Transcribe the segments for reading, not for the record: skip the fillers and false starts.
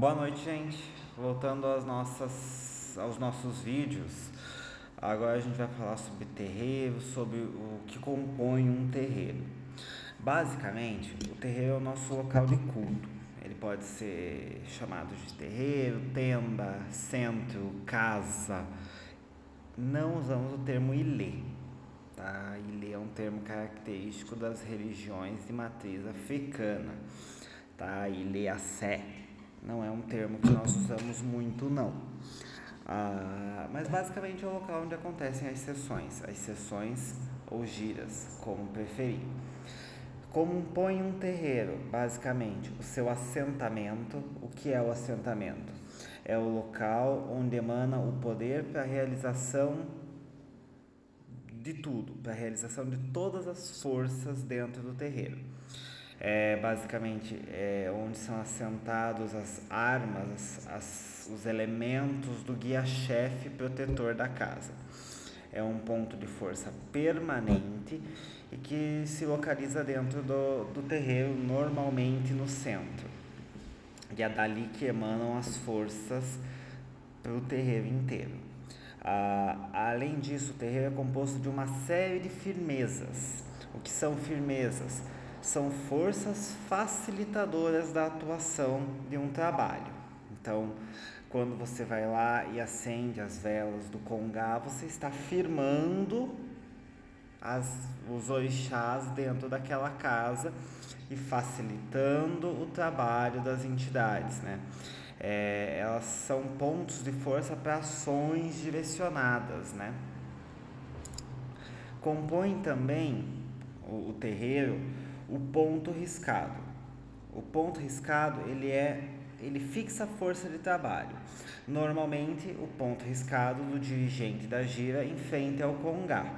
Boa noite, gente. Voltando aos nossos vídeos, agora a gente vai falar sobre terreiro, sobre o que compõe um terreiro. Basicamente, o terreiro é o nosso local de culto. Ele pode ser chamado de terreiro, tenda, centro, casa. Não usamos o termo ilê, tá? Ilê é um termo característico das religiões de matriz africana, tá? Ilê a sé não é um termo que nós usamos muito, não. Mas basicamente é o local onde acontecem as sessões ou giras, como preferir. Compõe um terreiro, basicamente, o seu assentamento. O que é o assentamento? É o local onde emana o poder para a realização de tudo, para a realização de todas as forças dentro do terreiro. Basicamente onde são assentados as armas, os elementos do guia-chefe protetor da casa. É um ponto de força permanente e que se localiza dentro do terreiro, normalmente no centro. E é dali que emanam as forças para o terreiro inteiro. Além disso, o terreiro é composto de uma série de firmezas. O que são firmezas? São forças facilitadoras da atuação de um trabalho. Então, quando você vai lá e acende as velas do congá, você está firmando os orixás dentro daquela casa e facilitando o trabalho das entidades, né? Elas são pontos de força para ações direcionadas, né? Compõe também o terreiro o ponto riscado. O ponto riscado ele fixa a força de trabalho. Normalmente o ponto riscado do dirigente da gira em frente ao congá.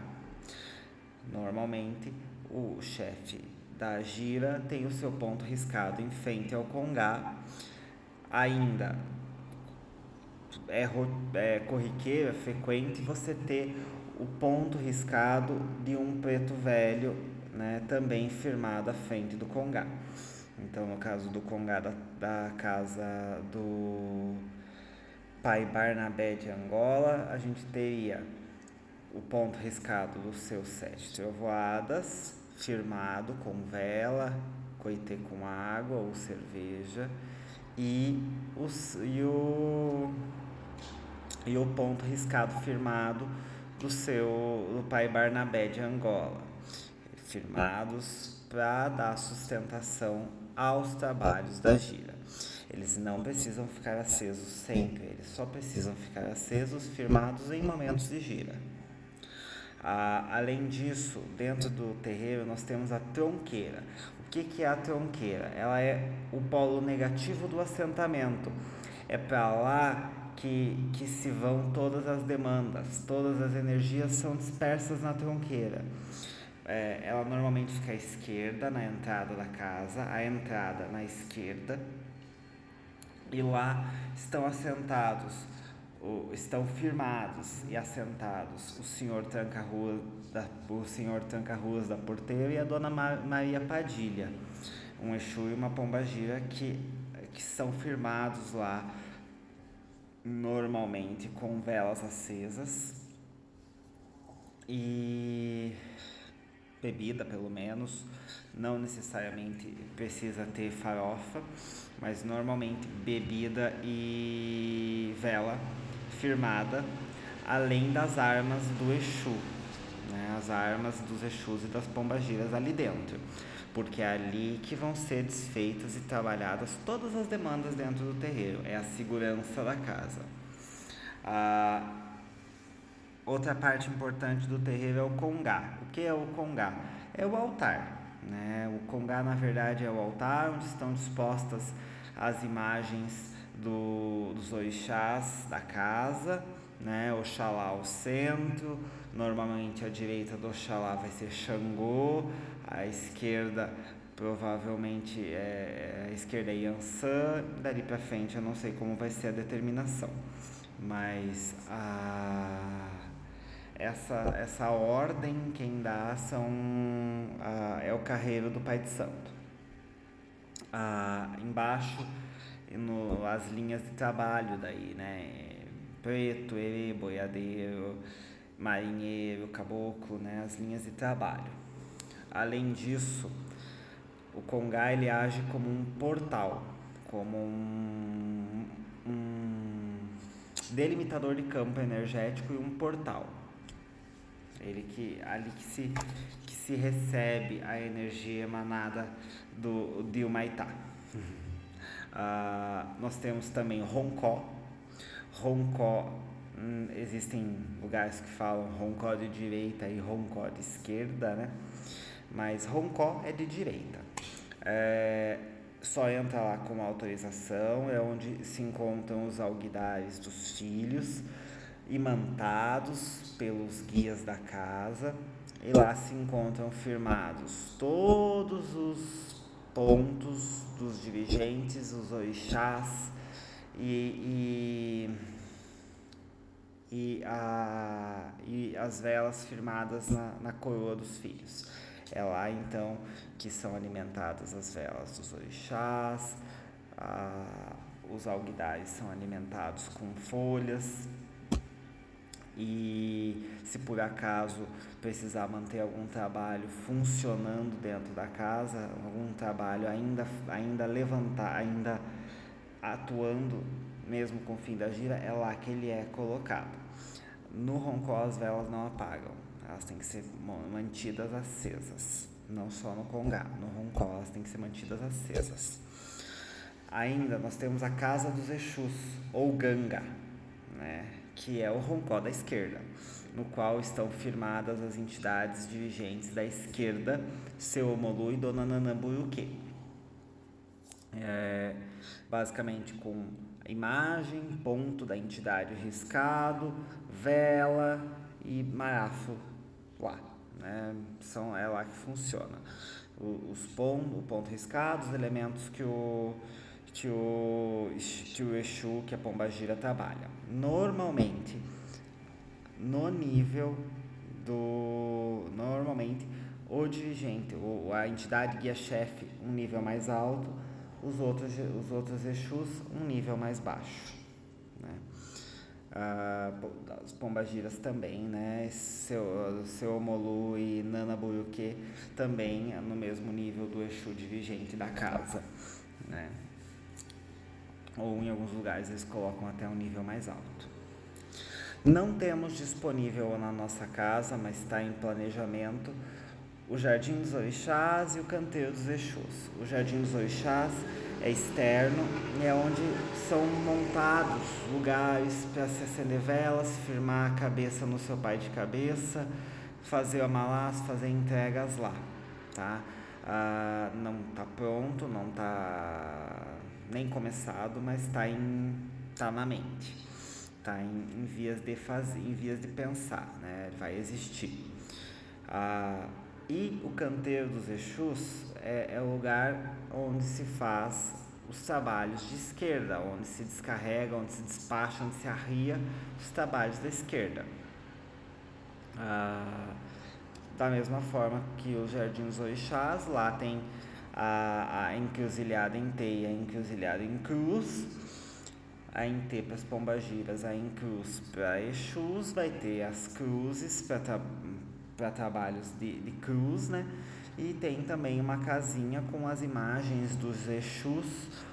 Normalmente o chefe da gira tem o seu ponto riscado em frente ao congá. Ainda é corriqueiro, é frequente você ter o ponto riscado de um preto velho, né, também firmado à frente do congá. Então, no caso do congá da casa do pai Barnabé de Angola, a gente teria o ponto riscado dos seus 7 trovoadas, firmado com vela, coitê com água ou cerveja, e o ponto riscado firmado do pai Barnabé de Angola, firmados para dar sustentação aos trabalhos da gira. Eles não precisam ficar acesos sempre, eles só precisam ficar acesos, firmados em momentos de gira. Além disso, dentro do terreiro nós temos a tronqueira. O que é a tronqueira? Ela é o polo negativo do assentamento. É para lá que se vão todas as demandas, todas as energias são dispersas na tronqueira. Ela normalmente fica à esquerda, na entrada da casa, a entrada na esquerda, e lá estão firmados e assentados o senhor Tranca-Ruas da Porteira e a dona Maria Padilha, um Exu e uma Pombagira que são firmados lá normalmente com velas acesas e bebida, pelo menos. Não necessariamente precisa ter farofa, mas normalmente bebida e vela firmada, além das armas do Exu, né? As armas dos Exus e das Pombagiras ali dentro, porque é ali que vão ser desfeitas e trabalhadas todas as demandas dentro do terreiro, é a segurança da casa. Outra parte importante do terreiro é o congá. O que é o congá? É o altar, né? O congá, na verdade, é o altar onde estão dispostas as imagens dos orixás da casa, né? Oxalá ao centro, normalmente à direita do Oxalá vai ser Xangô, à esquerda provavelmente a esquerda é Yansan, dali para frente eu não sei como vai ser a determinação, mas essa ordem quem dá é o carreiro do Pai de Santo. Embaixo as linhas de trabalho daí, né? Preto, erê, boiadeiro, marinheiro, caboclo, né? As linhas de trabalho. Além disso, o congá ele age como um portal, como um delimitador de campo energético e um portal. Ele ali que se recebe a energia emanada de Humaitá. Nós temos também Roncó. Roncó, existem lugares que falam Roncó de direita e Roncó de esquerda, né? Mas Roncó é de direita. Só entra lá com autorização, é onde se encontram os alguidares dos filhos, imantados pelos guias da casa, e lá se encontram firmados todos os pontos dos dirigentes, os orixás e as velas firmadas na coroa dos filhos. É lá então que são alimentadas as velas dos orixás, os alguidares são alimentados com folhas, e se por acaso precisar manter algum trabalho funcionando dentro da casa, algum trabalho ainda levantar, ainda atuando mesmo com o fim da gira, é lá que ele é colocado. No Roncó as velas não apagam, elas têm que ser mantidas acesas, não só no congá, no Roncó elas têm que ser mantidas acesas. Ainda nós temos a Casa dos Exus, ou Ganga, né, que é o Roncó da esquerda, no qual estão firmadas as entidades dirigentes da esquerda, Seu Omolu e Dona Nanamburuque. Basicamente com imagem, ponto da entidade riscado, vela e marafo lá, né? É lá que funciona. O ponto riscado, os elementos que o Exu, que a Pombagira trabalha. Normalmente, o dirigente, a entidade guia-chefe, um nível mais alto, os outros Exus, um nível mais baixo, né? As Pombagiras também, né? Seu Omolu e Nanamburuque também no mesmo nível do Exu dirigente da casa, né? Ou em alguns lugares eles colocam até um nível mais alto. Não temos disponível na nossa casa, mas está em planejamento, o Jardim dos Orixás e o Canteiro dos Exus. O Jardim dos Orixás é externo e é onde são montados lugares para se acender velas, firmar a cabeça no seu pai de cabeça, fazer amalás, fazer entregas lá, tá? Não está pronto, não está nem começado, mas está na mente, está em vias de pensar, né? Vai existir. E o Canteiro dos Exus é o lugar onde se faz os trabalhos de esquerda, onde se descarrega, onde se despacha, onde se arria os trabalhos da esquerda. Da mesma forma que os Jardins dos Orixás, lá tem a encruzilhada em T e a encruzilhada em cruz. A em T para as Pombagiras, a em cruz para Exus, vai ter as cruzes para trabalhos de cruz, né? E tem também uma casinha com as imagens dos Exus,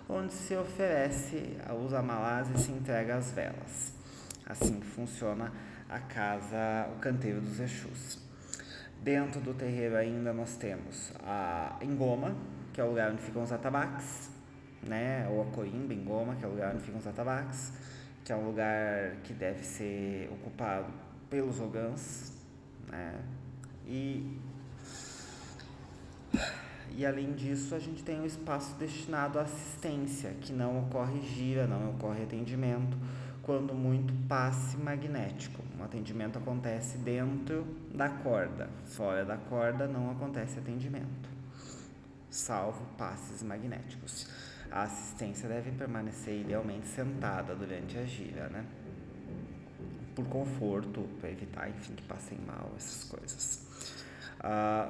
onde se oferece os amalás e se entrega as velas. Assim que funciona o Canteiro dos Exus. Dentro do terreiro ainda nós temos a Engoma, que é o lugar onde ficam os atabaques, né? Ou a Coimba, Engoma, que é o lugar onde ficam os atabaques, que é um lugar que deve ser ocupado pelos ogãs, né? E além disso, a gente tem um espaço destinado à assistência, que não ocorre gira, não ocorre atendimento, quando muito passe magnético. O atendimento acontece dentro da corda, fora da corda não acontece atendimento, salvo passes magnéticos. A assistência deve permanecer idealmente sentada durante a gira, né? Por conforto, para evitar, enfim, que passem mal, essas coisas.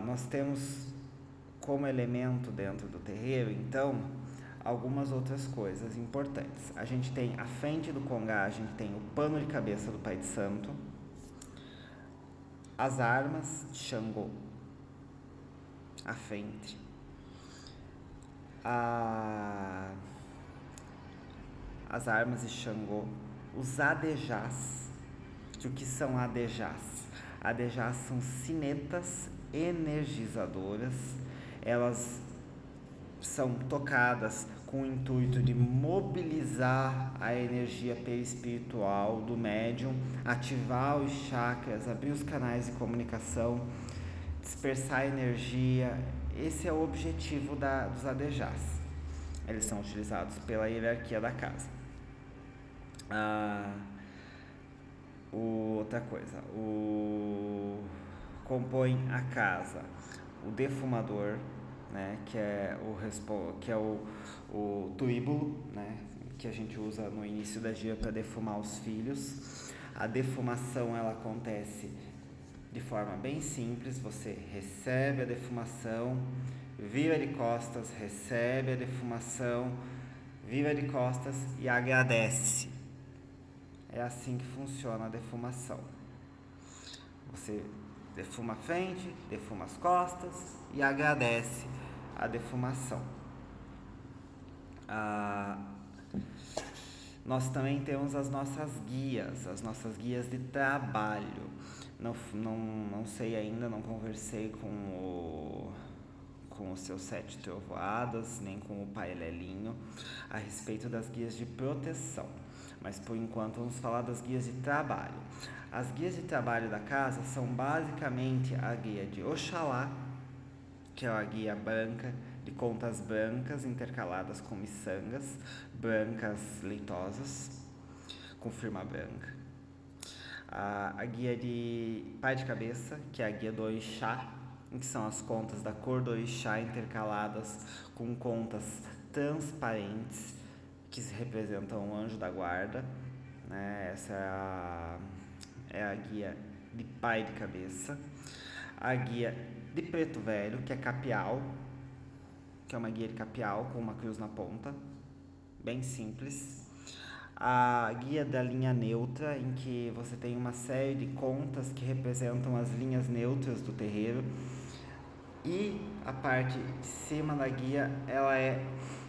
Nós temos como elemento dentro do terreiro, então, algumas outras coisas importantes. A gente tem à frente do congá, a gente tem o pano de cabeça do Pai de Santo, as armas de Xangô à frente, as armas de Xangô, os adejás. O que são adejás? Adejás são sinetas energizadoras, elas são tocadas com o intuito de mobilizar a energia perispiritual do médium, ativar os chakras, abrir os canais de comunicação, dispersar a energia. Esse é o objetivo dos adejás. Eles são utilizados pela hierarquia da casa. Outra coisa, compõe a casa o defumador, né, que é o tuíbulo, né, que a gente usa no início da gira para defumar os filhos. A defumação ela acontece de forma bem simples. Você recebe a defumação, vira de costas, recebe a defumação, vira de costas e agradece. É assim que funciona a defumação. Você defuma a frente, defuma as costas e agradece a defumação. Nós também temos as nossas guias de trabalho. Não sei ainda, não conversei com os seus 7 trovoadas, nem com o Pai Lelinho, a respeito das guias de proteção. Mas por enquanto vamos falar das guias de trabalho. As guias de trabalho da casa são basicamente a guia de Oxalá, que é a guia branca, de contas brancas intercaladas com miçangas, brancas leitosas, com firma branca. A guia de Pai de Cabeça, que é a guia do Orixá, que são as contas da cor do Orixá intercaladas com contas transparentes, que representam o anjo da guarda, né? Essa é a guia de Pai de Cabeça. A guia de Preto Velho, que é Capial, que é uma guia de Capial com uma cruz na ponta, bem simples. A guia da linha neutra, em que você tem uma série de contas que representam as linhas neutras do terreiro. E a parte de cima da guia, ela é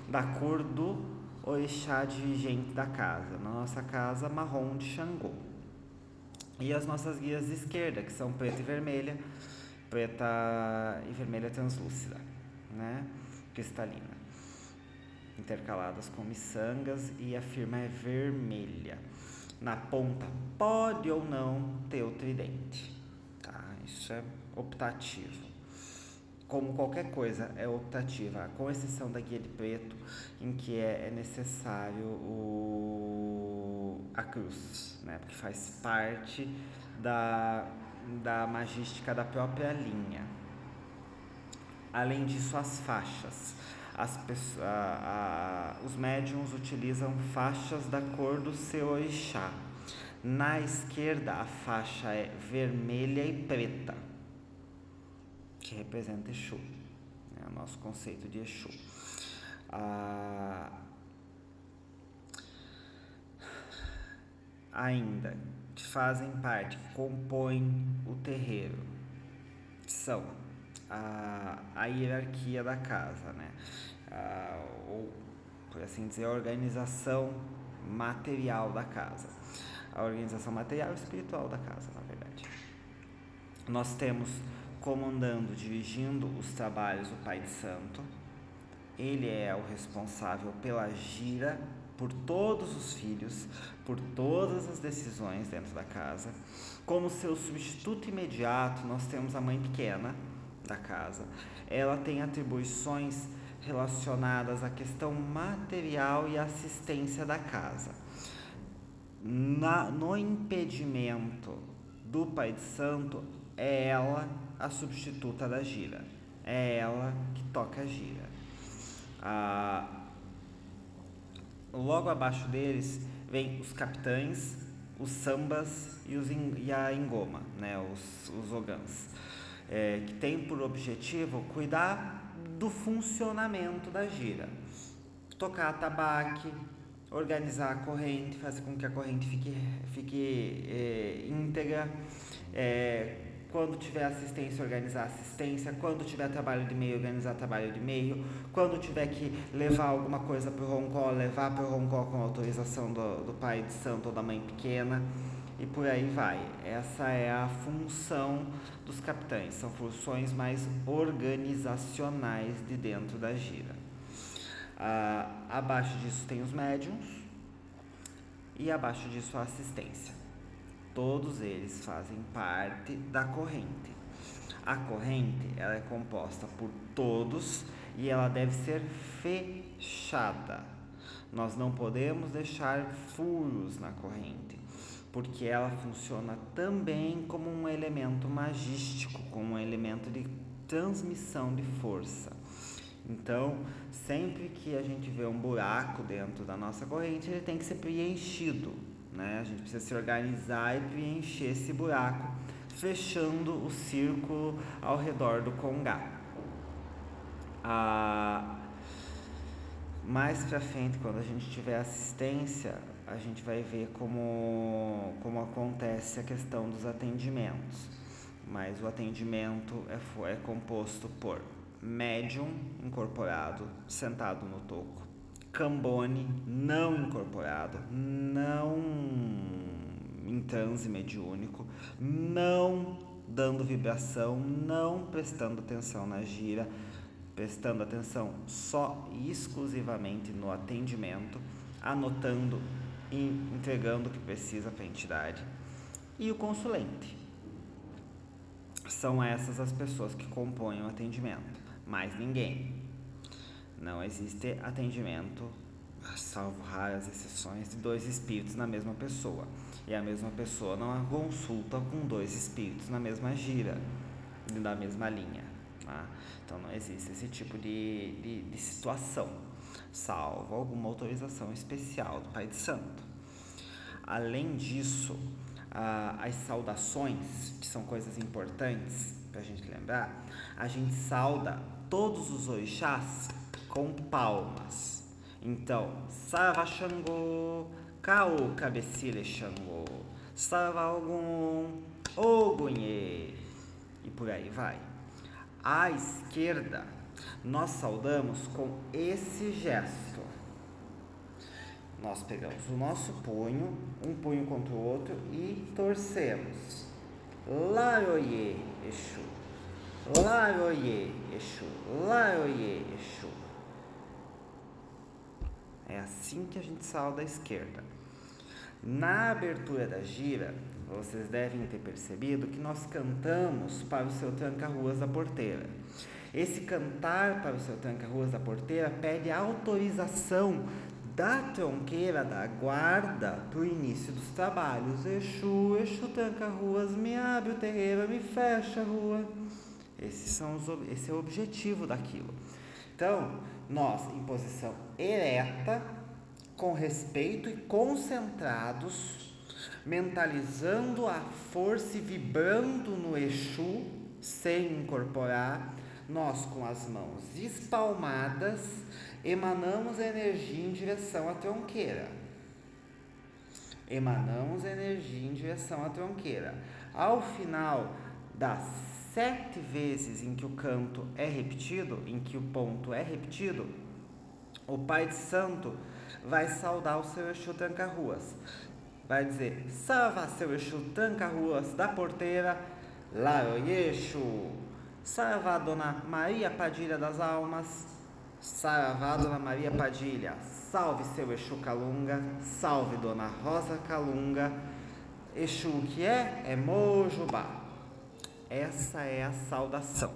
da cor do orixá dirigente da casa. Na nossa casa, marrom de Xangô. E as nossas guias de esquerda, que são preta e vermelha translúcida, né? Cristalina, intercaladas com miçangas, e a firma é vermelha. Na ponta pode ou não ter o tridente, tá? Isso é optativo. Como qualquer coisa é optativa, com exceção da guia de preto, em que é necessário a cruz, né? Porque faz parte da magística da própria linha. Além disso, as faixas. Os médiuns utilizam faixas da cor do seu orixá. Na esquerda, a faixa é vermelha e preta, que representa Exu, é o nosso conceito de Exu. Ainda que fazem parte, que compõem o terreiro, são a hierarquia da casa, né? Ou, por assim dizer, a organização material da casa. A organização material e espiritual da casa, na verdade. Nós temos comandando, dirigindo os trabalhos o Pai de Santo. Ele é o responsável pela gira, por todos os filhos, por todas as decisões dentro da casa. Como seu substituto imediato, nós temos a mãe pequena da casa. Ela tem atribuições relacionadas à questão material e assistência da casa. No impedimento do Pai de Santo, é ela a substituta da gira. É ela que toca a gira. Logo abaixo deles vem os capitães, os sambas e a engoma, né? Os ogãs, que tem por objetivo cuidar do funcionamento da gira. tocar atabaque, organizar a corrente, fazer com que a corrente fique íntegra. Quando tiver assistência, organizar assistência. Quando tiver trabalho de meio, organizar trabalho de meio. Quando tiver que levar alguma coisa para o roncó, levar para o roncó com autorização do pai de santo ou da mãe pequena. E por aí vai. Essa é a função dos capitães. São funções mais organizacionais de dentro da gira. Abaixo disso tem os médiums e abaixo disso a assistência. Todos eles fazem parte da corrente. A corrente ela é composta por todos e ela deve ser fechada. Nós não podemos deixar furos na corrente, porque ela funciona também como um elemento magístico, como um elemento de transmissão de força. Então, sempre que a gente vê um buraco dentro da nossa corrente, ele tem que ser preenchido, né? A gente precisa se organizar e preencher esse buraco, fechando o círculo ao redor do congá. Mais pra frente, quando a gente tiver assistência, a gente vai ver como acontece a questão dos atendimentos. Mas o atendimento é composto por médium incorporado, sentado no toco, cambone não incorporado, não em transe mediúnico, não dando vibração, não prestando atenção na gira, prestando atenção só e exclusivamente no atendimento, anotando e entregando o que precisa para a entidade. E o consulente. São essas as pessoas que compõem o atendimento. Mais ninguém. Não existe atendimento, salvo raras exceções, de 2 espíritos na mesma pessoa. E a mesma pessoa não consulta com 2 espíritos na mesma gira, na mesma linha. Tá? Então não existe esse tipo de situação, salvo alguma autorização especial do Pai de Santo. Além disso, as saudações, que são coisas importantes para a gente lembrar, a gente sauda todos os orixás com palmas. Então, Sarva Xangô, Caô Cabecilha Xangô, Sarva Ogum, Ogunhê, e por aí vai. À esquerda, nós saudamos com esse gesto. Nós pegamos o nosso punho, um punho contra o outro e torcemos. Laroye Exu, Laroye Exu, Laroye Exu. É assim que a gente sauda à esquerda. Na abertura da gira, vocês devem ter percebido que nós cantamos para o seu tranca-ruas da porteira. Esse cantar para o seu tranca-ruas da porteira pede autorização da tronqueira da guarda para o início dos trabalhos. Exu, Exu tranca-ruas, me abre o terreiro, me fecha a rua. Esse é o objetivo daquilo. Então, nós, em posição ereta, com respeito e concentrados, mentalizando a força e vibrando no Exu, sem incorporar, nós com as mãos espalmadas, emanamos energia em direção à tronqueira. Emanamos energia em direção à tronqueira. Ao final das 7 vezes em que o canto é repetido, em que o ponto é repetido, o Pai de Santo vai saudar o seu Exu tranca-ruas. Vai dizer: salva seu Exu tranca-ruas da porteira, Laroye Exu. Salva a Dona Maria Padilha das Almas, salva a Dona Maria Padilha. Salve seu Exu Calunga, salve Dona Rosa Calunga. Exu que é Mojubá. Essa é a saudação.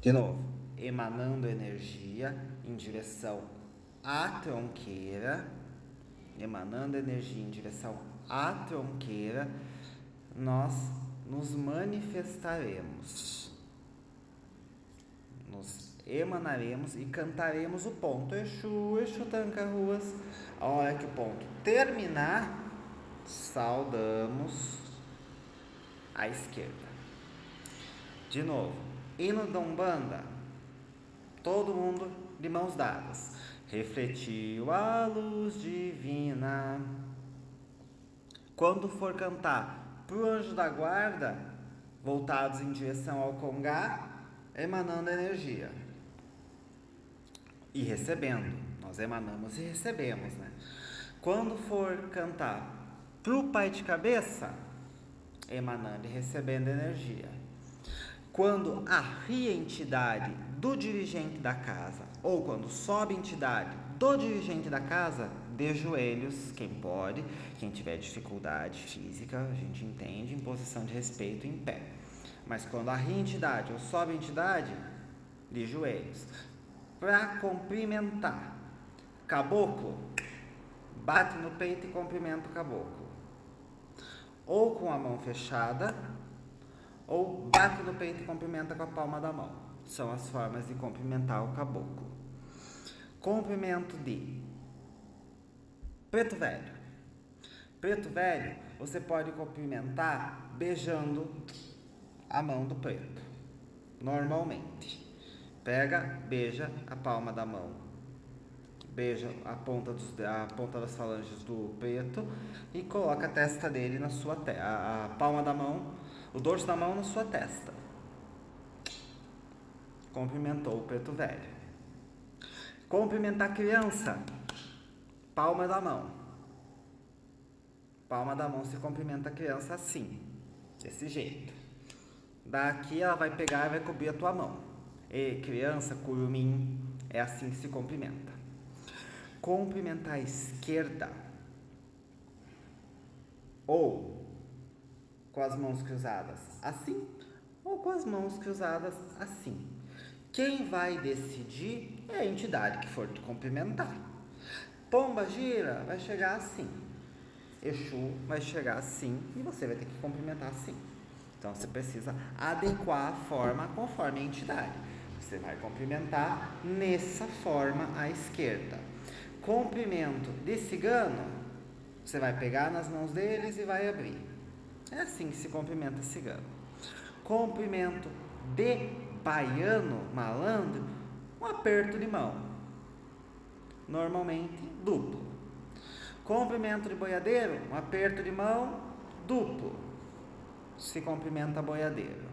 De novo, emanando energia em direção à tronqueira, emanando energia em direção à tronqueira, nós nos manifestaremos, nos emanaremos e cantaremos o ponto. Exu, Exu tranca-ruas. A hora que o ponto terminar, saudamos à esquerda. De novo, hino da Umbanda, todo mundo de mãos dadas. Refletiu a luz divina. Quando for cantar pro anjo da guarda, voltados em direção ao congá, emanando energia e recebendo. Nós emanamos e recebemos, né? Quando for cantar pro pai de cabeça, emanando e recebendo energia. Quando arria a entidade do dirigente da casa, ou quando sobe a entidade do dirigente da casa, de joelhos, quem pode, quem tiver dificuldade física, a gente entende, em posição de respeito, em pé. Mas quando arria a entidade ou sobe a entidade, de joelhos. Para cumprimentar. Caboclo, bate no peito e cumprimenta o caboclo. Ou com a mão fechada, ou bate no peito e cumprimenta com a palma da mão. São as formas de cumprimentar o caboclo. Cumprimento de preto velho. Preto velho, você pode cumprimentar beijando a mão do preto. Normalmente. Pega, beija a palma da mão. Beija a ponta das falanges do preto e coloca a testa dele na sua a palma da mão, o dorso da mão na sua testa. Cumprimentou o preto velho. Cumprimentar a criança. Palma da mão. Palma da mão se cumprimenta a criança assim, desse jeito. Daqui ela vai pegar e vai cobrir a tua mão. E criança, curumim, é assim que se cumprimenta. Cumprimentar a esquerda ou com as mãos cruzadas assim ou com as mãos cruzadas assim. Quem vai decidir é a entidade que for te cumprimentar. Pomba gira vai chegar assim. Exu vai chegar assim e você vai ter que cumprimentar assim. Então você precisa adequar a forma conforme a entidade. Você vai cumprimentar nessa forma à esquerda. Cumprimento de cigano, você vai pegar nas mãos deles e vai abrir. É assim que se cumprimenta cigano. Cumprimento de baiano, malandro, um aperto de mão. Normalmente duplo. Cumprimento de boiadeiro, um aperto de mão duplo. Se cumprimenta boiadeiro.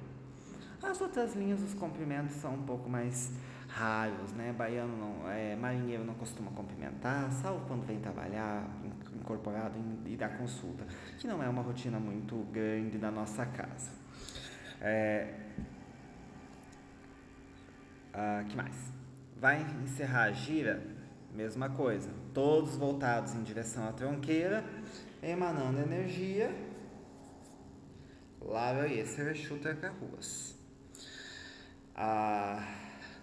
As outras linhas dos cumprimentos são um pouco mais raros, né? Baiano não, marinheiro não costuma cumprimentar, salvo quando vem trabalhar incorporado e dar consulta, que não é uma rotina muito grande da nossa casa. Que mais? Vai encerrar a gira, mesma coisa, todos voltados em direção à tronqueira, emanando energia. Lá eu ia ser Exu Tranca-Ruas.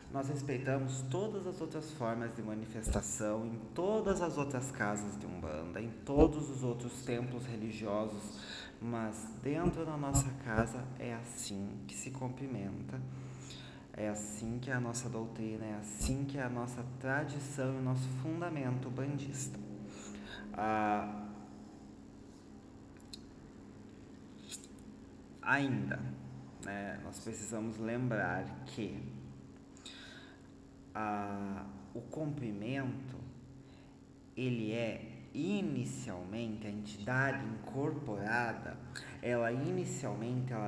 Nós respeitamos todas as outras formas de manifestação em todas as outras casas de Umbanda, em todos os outros templos religiosos, mas dentro da nossa casa é assim que se cumprimenta, é assim que é a nossa doutrina, é assim que é a nossa tradição e o nosso fundamento bandista. Ainda, né, nós precisamos lembrar que o cumprimento, ele é inicialmente, a entidade incorporada, ela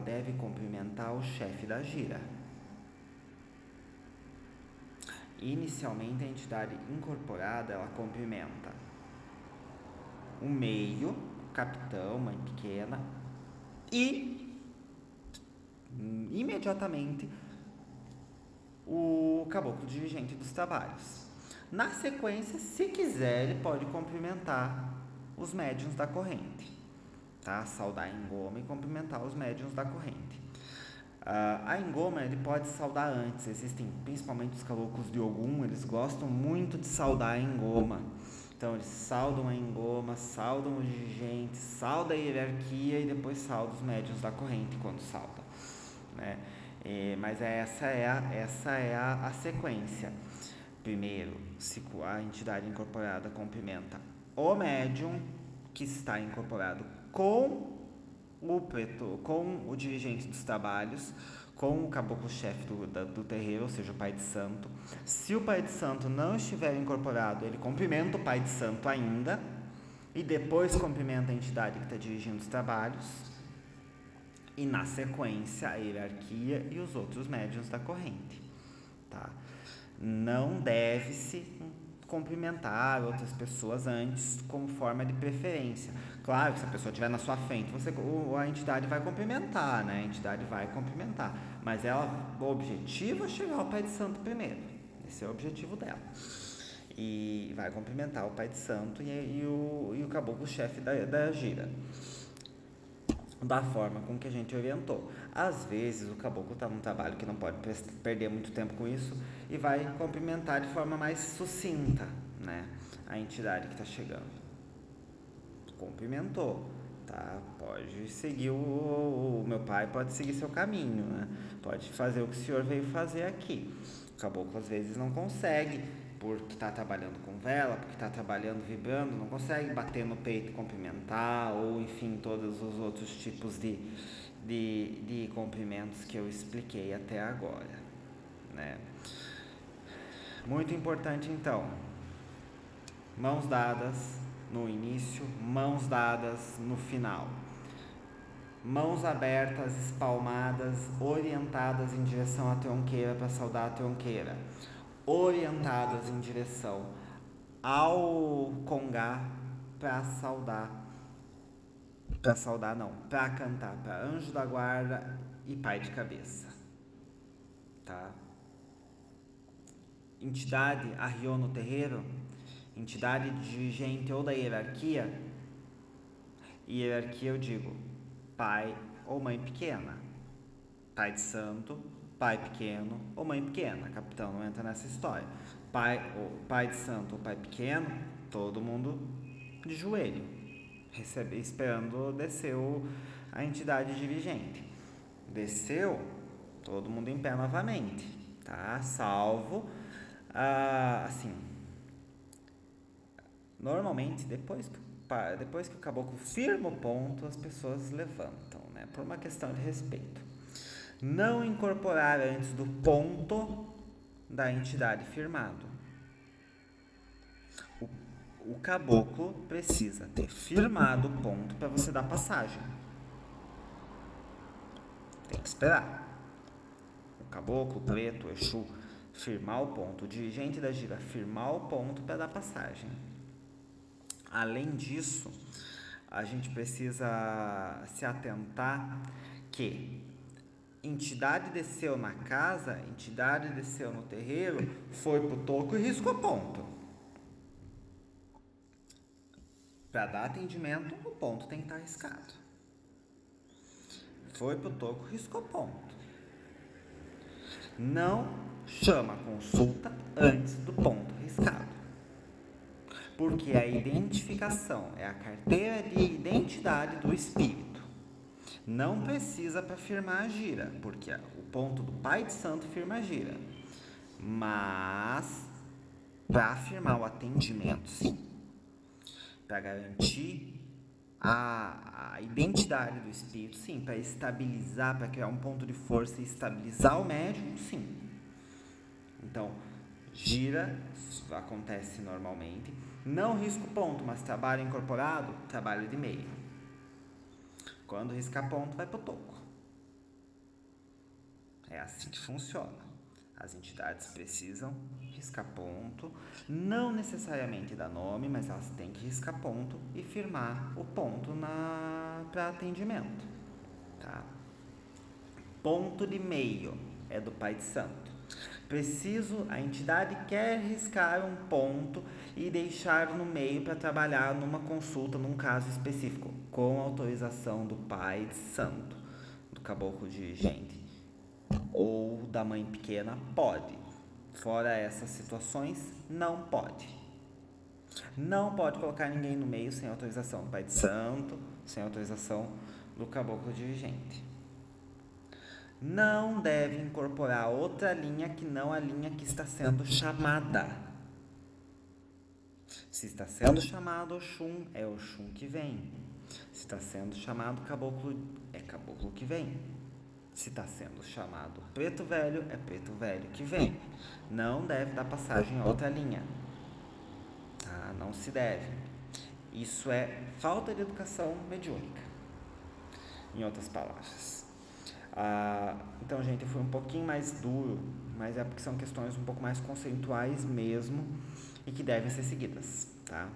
deve cumprimentar o chefe da gira. Inicialmente, a entidade incorporada, ela cumprimenta o meio, o capitão, mãe pequena, e imediatamente o caboclo dirigente dos trabalhos. Na sequência, se quiser, ele pode cumprimentar os médiuns da corrente, tá? Saudar a engoma e cumprimentar os médiuns da corrente. A engoma ele pode saudar antes. Existem principalmente os caboclos de Ogum, eles gostam muito de saudar a engoma. Então eles saudam a engoma, saudam os dirigentes, saudam a hierarquia e depois saudam os médiuns da corrente quando saudam, né? Mas essa é a sequência. Primeiro, a entidade incorporada cumprimenta o médium que está incorporado com o dirigente dos trabalhos, com o caboclo-chefe do terreiro, ou seja, o pai de santo. Se o pai de santo não estiver incorporado, ele cumprimenta o pai de santo ainda, e depois cumprimenta a entidade que está dirigindo os trabalhos, e na sequência a hierarquia e os outros médiuns da corrente. Tá? Não deve-se cumprimentar outras pessoas antes como forma de preferência. Claro que se a pessoa estiver na sua frente, a entidade vai cumprimentar, né? A entidade vai cumprimentar. Mas o objetivo é chegar ao pai de santo primeiro. Esse é o objetivo dela. E vai cumprimentar o pai de santo e o caboclo-chefe da gira, da forma com que a gente orientou. Às vezes o caboclo está num trabalho que não pode perder muito tempo com isso e vai cumprimentar de forma mais sucinta, né, a entidade que está chegando. Cumprimentou, tá? Pode seguir o meu pai pode seguir seu caminho, né? Pode fazer o que o senhor veio fazer aqui. O caboclo às vezes não consegue, porque está trabalhando com vela, porque está trabalhando vibrando, não consegue bater no peito e cumprimentar, ou enfim, todos os outros tipos de cumprimentos que eu expliquei até agora, né? Muito importante então, mãos dadas no início, mãos dadas no final. Mãos abertas, espalmadas, orientadas em direção à tronqueira para saudar a tronqueira. Orientadas em direção ao congá para cantar para anjo da guarda e pai de cabeça, tá? Entidade arriou no terreiro, entidade dirigente ou da hierarquia eu digo pai ou mãe pequena, pai de santo, pai pequeno ou mãe pequena. Capitão não entra nessa história. Pai de santo ou pai pequeno, todo mundo de joelho, esperando descer a entidade dirigente. Desceu, todo mundo em pé novamente, tá? Salvo, assim, normalmente depois que o caboclo firma o ponto, as pessoas levantam, né? Por uma questão de respeito. Não incorporar antes do ponto da entidade firmado. O caboclo precisa ter firmado o ponto para você dar passagem. Tem que esperar. O caboclo, o preto, o Exu, firmar o ponto. O dirigente da gira firmar o ponto para dar passagem. Além disso, a gente precisa se atentar que entidade desceu na casa, entidade desceu no terreiro, foi pro toco e riscou ponto. Para dar atendimento, o ponto tem que estar riscado. Foi pro toco, riscou ponto. Não chama a consulta antes do ponto riscado. Porque a identificação é a carteira de identidade do espírito. Não precisa para firmar a gira, porque o ponto do pai de santo firma a gira. Mas para firmar o atendimento, sim. Para garantir a identidade do espírito, sim. Para estabilizar, para criar um ponto de força e estabilizar o médium, sim. Então, gira, acontece normalmente. Não risca o ponto, mas trabalho incorporado, trabalho de meio. Quando riscar ponto, vai pro toco. É assim que funciona. As entidades precisam riscar ponto, não necessariamente dar nome, mas elas têm que riscar ponto e firmar o ponto para atendimento. Tá? Ponto de meio é do pai de santo. A entidade quer riscar um ponto e deixar no meio para trabalhar numa consulta, num caso específico, com autorização do pai de santo, do caboclo dirigente ou da mãe pequena, pode. Fora essas situações, não pode. Não pode colocar ninguém no meio sem autorização do pai de santo, sem autorização do caboclo dirigente. Não deve incorporar outra linha que não a linha que está sendo chamada. Se está sendo chamado Oxum, é Oxum que vem. Se está sendo chamado caboclo, é caboclo que vem. Se está sendo chamado preto velho, é preto velho que vem. Não deve dar passagem em outra linha. Tá? Não se deve. Isso é falta de educação mediúnica, em outras palavras. Então, gente, foi um pouquinho mais duro, mas é porque são questões um pouco mais conceituais mesmo e que devem ser seguidas, tá?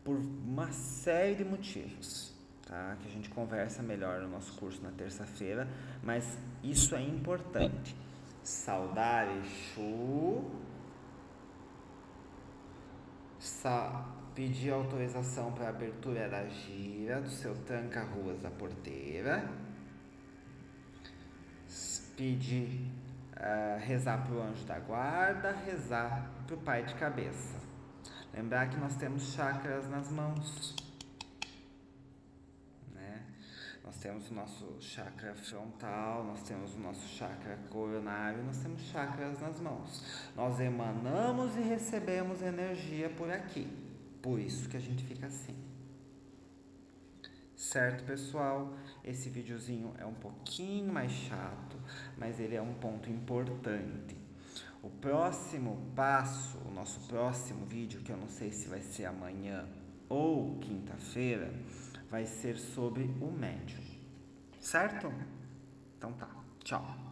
Por uma série de motivos, tá? Que a gente conversa melhor no nosso curso na terça-feira, mas isso é importante. Saudar Exu, pedir autorização para a abertura da gira do seu tranca-ruas da porteira, pedir, rezar para o anjo da guarda, rezar para o pai de cabeça. Lembrar que nós temos chakras nas mãos, né? Nós temos o nosso chakra frontal, nós temos o nosso chakra coronário, nós temos chakras nas mãos. Nós emanamos e recebemos energia por aqui, por isso que a gente fica assim. Certo, pessoal? Esse videozinho é um pouquinho mais chato, mas ele é um ponto importante. O próximo passo, o nosso próximo vídeo, que eu não sei se vai ser amanhã ou quinta-feira, vai ser sobre o médium. Certo? Então tá. Tchau.